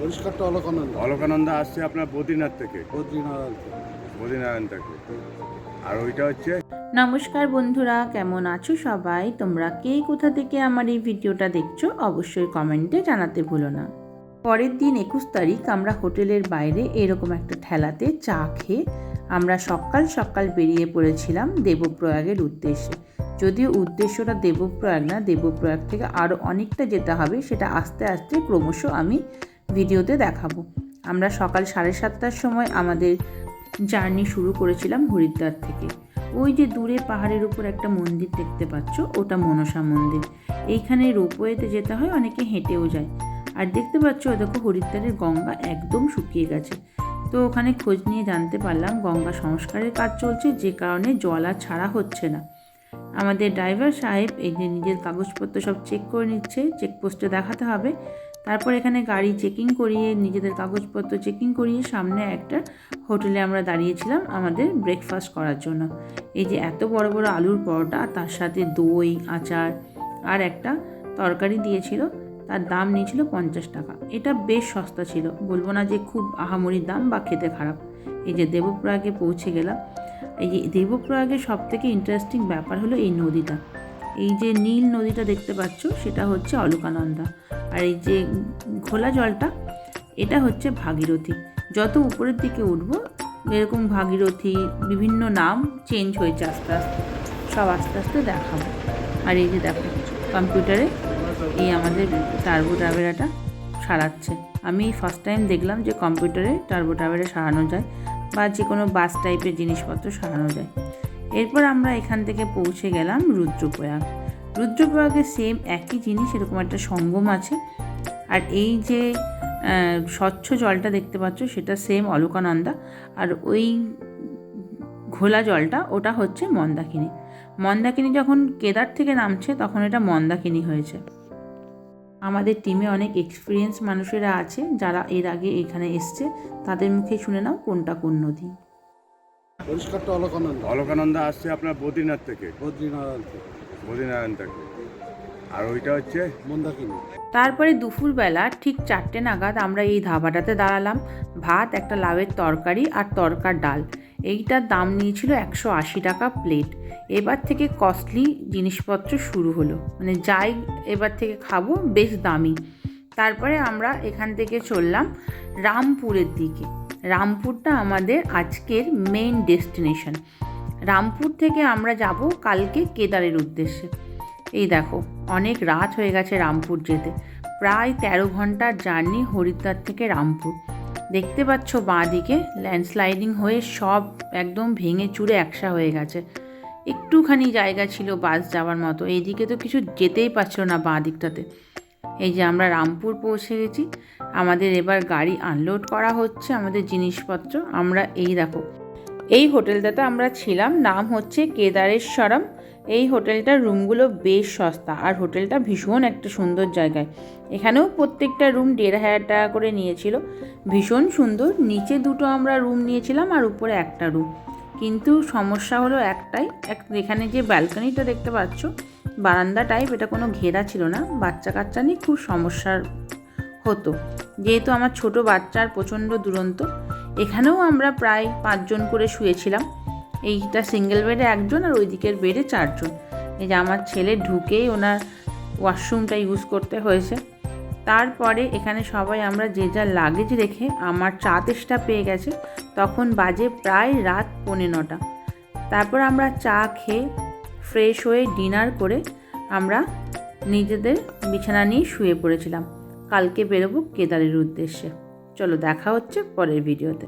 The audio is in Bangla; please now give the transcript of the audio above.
পরিষ্কারটা অলকানন্দা। অলকানন্দা আসছে আপনার বদ্রীনাথ থেকে, বদ্রীনারায়ণ। বদ্রীনারায়ণ থেকে। আর ওইটা হচ্ছে নমস্কার বন্ধুরা, কেমন আছো সবাই? তোমরা কে কোথা থেকে আমার এই ভিডিওটা দেখছো অবশ্যই কমেন্টে জানাতে ভুলো না। পরের দিন 21 তারিখ আমরা হোটেলের বাইরে এরকম একটা ঠেলাতে চা খেয়ে আমরা সকাল সকাল বেরিয়ে পড়েছিলাম দেবপ্রয়াগের উদ্দেশ্যে। যদিও উদ্দেশ্যটা দেবপ্রয়াগ না, দেবপ্রয়াগ থেকে আরও অনেকটা যেতে হবে, সেটা আস্তে আস্তে ক্রমশ আমি ভিডিওতে দেখাবো। আমরা সকাল 7:30টার সময় আমাদের জার্নি শুরু করেছিলাম হরিদ্বার থেকে। ওই যে দূরে পাহাড়ের উপর একটা মন্দির দেখতে পাচ্ছ, ওটা মনসা মন্দির। এইখানে রোপওয়েতে যেতে হয়, অনেকে হেঁটেও যায়। আর দেখতে পাচ্ছ দেখো হরিদ্বারের গঙ্গা একদম শুকিয়ে গেছে। তো ওখানে খোঁজ নিয়ে জানতে পারলাম গঙ্গা সংস্কারের কাজ চলছে, যে কারণে জল আর ছাড়া হচ্ছে না। আমাদের ড্রাইভার সাহেব এই যে নিজের কাগজপত্র সব চেক করে নিচ্ছে, চেকপোস্টে দেখাতে হবে। তারপর এখানে গাড়ি চেকিং করিয়ে, নিজেদের কাগজপত্র চেকিং করিয়ে সামনে একটা হোটেলে আমরা দাঁড়িয়েছিলাম আমাদের ব্রেকফাস্ট করার জন্য। এই যে এত বড় বড় আলুর পরোটা, তার সাথে দই, আচার আর একটা তরকারি দিয়েছিল। তার দাম নিয়েছিল 50 টাকা। এটা বেশ সস্তা ছিল, বলবো না যে খুব আহামরি দাম বা খেতে খারাপ। এই যে দেবপ্রয়াগে পৌঁছে গেলাম। এই যে দেবপ্রয়াগের সবথেকে ইন্টারেস্টিং ব্যাপার হলো এই নদীটা। এই যে নীল নদীটা দেখতে পাচ্ছ, সেটা হচ্ছে অলকানন্দা। আর এই যে ঘোলা জলটা, এটা হচ্ছে ভাগীরথী। যত উপরের দিকে উঠবো এরকম ভাগীরথী বিভিন্ন নাম চেঞ্জ হয়েছে আস্তে আস্তে, সব আস্তে আস্তে দেখাবো। আর এই যে দেখো কম্পিউটারে এই আমাদের টার্বো ট্রাভেরাটা সারাচ্ছে। আমি ফার্স্ট টাইম দেখলাম যে কম্পিউটারে টার্বো ট্রাভেরা সারানো যায়, বা যে কোনো বাস টাইপের জিনিসপত্র সারানো যায়। এরপর আমরা এখান থেকে পৌঁছে গেলাম রুদ্রপ্রয়াগ। রুদ্রপ্রয়াগে সেম একই জিনিস, এরকম একটা সঙ্গম আছে। আর এই যে স্বচ্ছ জলটা দেখতে পাচ্ছ, সেটা সেম অলকানন্দা। আর ওই ঘোলা জলটা, ওটা হচ্ছে মন্দাকিনী। মন্দাকিনী যখন কেদার থেকে নামছে তখন এটা মন্দাকিনী হয়েছে। আমাদের টিমে অনেক এক্সপিরিয়েন্স মানুষেরা আছে যারা এর আগে এখানে এসছে, তাদের মুখে শুনে নাও কোনটা কোন নদী। পরিষ্কারটা অলকানন্দা। অলকানন্দা আসছে আপনার বদ্রীনাথ থেকে, বদ্রীনারায়ণ থেকে। বদ্রীনারায়ণ থেকে। আর ওইটা হচ্ছে মন্দাকিনী। তারপরে দুপুরবেলা ঠিক 4টে নাগাদ আমরা এই ধাবাটাতে দাঁড়ালাম। ভাত, একটা লাউয়ের তরকারি আর তরকার ডাল। এইটার দাম নিয়েছিল 180 টাকা প্লেট। এবার থেকে কস্টলি জিনিসপত্র শুরু হলো, মানে যাই এবার থেকে খাবো বেশ দামি। তারপরে আমরা এখান থেকে চললাম রামপুরের দিকে। রামপুরটা আমাদের আজকের মেইন ডেস্টিনেশন। রামপুর থেকে আমরা যাব কালকে কেদারের উদ্দেশ্যে। এই দেখো অনেক রাত হয়ে গেছে রামপুর যেতে, প্রায় 13 ঘন্টার জার্নি হরিদ্বার থেকে রামপুর। দেখতে পাচ্ছ বাঁ দিকে ল্যান্ডস্লাইডিং হয়ে সব একদম ভেঙে চুরে একসা হয়ে গেছে। একটুখানি জায়গা ছিল বাস যাওয়ার মতো, এইদিকে তো কিছু যেতেই পারছিল না বাঁ দিকটাতে। এই যে আমরা রামপুর পৌঁছে গেছি। আমাদের এবার গাড়ি আনলোড করা হচ্ছে আমাদের জিনিসপত্র। আমরা এই দেখো এই হোটেলটাতে আমরা ছিলাম, নাম হচ্ছে কেদারেশ্বরম। এই হোটেলটার রুমগুলো বেশ সস্তা, আর হোটেলটা ভীষণ একটা সুন্দর জায়গায়। এখানেও প্রত্যেকটা রুম 1,500 টাকা করে নিয়েছিল। ভীষণ সুন্দর। নিচে দুটো আমরা রুম নিয়েছিলাম আর উপরে একটা রুম। কিন্তু সমস্যা হলো একটাই, এখানে যে ব্যালকনিটা দেখতে পাচ্ছ বারান্দা টাইপ, এটা কোনো ঘেরা ছিল না। বাচ্চা কাচ্চা নিয়ে খুব সমস্যার হতো, যেহেতু আমার ছোট বাচ্চার প্রচণ্ড দুরন্ত। এখানেও আমরা প্রায় 5 জন করে শুয়েছিলাম। এইটা সিঙ্গেল বেডে 1 জন আর ওই দিকের বেডে 4 জন। এই যে আমার ছেলে ঢুকেই ওনার ওয়াশরুমটা ইউজ করতে হয়েছে। তারপরে এখানে সবাই আমরা যে যার লাগেজ রেখে, আমার চা তেষ্টা পেয়ে গেছে, তখন বাজে প্রায় রাত 9:15। তারপর আমরা চা খেয়ে ফ্রেশ হয়ে ডিনার করে আমরা নিজেদের বিছানা নিয়ে শুয়ে পড়েছিলাম। কালকে বেরোবো কেদারের উদ্দেশ্যে। চলো দেখা হচ্ছে পরের ভিডিওতে।